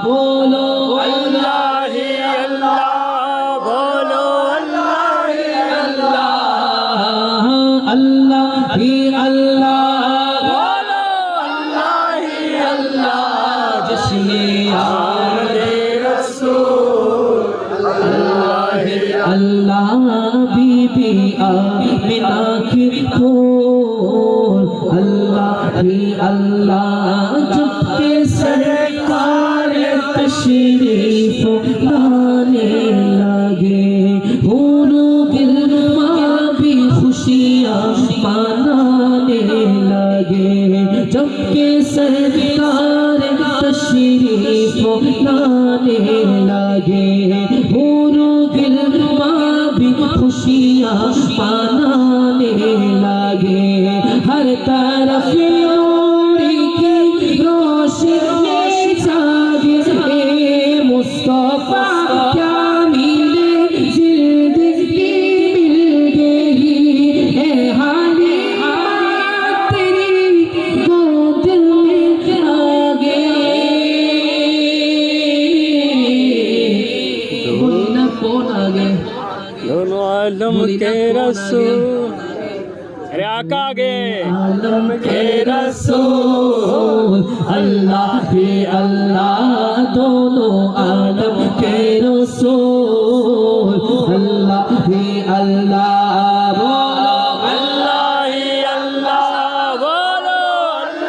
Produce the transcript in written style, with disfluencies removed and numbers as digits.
बोलो अल्लाह ही अल्लाह, बोलो अल्लाह ही अल्लाह, अल्लाह ही अल्लाह, बोलो अल्लाह ही अल्लाह। जश्ने आमदे रसूल अल्लाह ही अल्लाह बीबी आमिना की फूल, अल्लाह ही अल्लाह चुपके सरकार तशरीफ लाने लगे, हूरो गिरमा भी खुशियाँ मनाने लगे, चुपके सरकार तशरीफ लाने लगे, हूरो गिरमा भी खुशियाँ मनाने लगे, हर तरफ नूरी की रोशनी जागे, मुस्तफा क्या मिले जिंदगी मिल गई, है हाली तेरी गोद में आ गए। बोलना कौन आ गए? दोनों आलम के रसूल, अरे आका आगे। आलम के रसूल, अल्लाह ही अल्लाह, दोनों आलम के रसूल।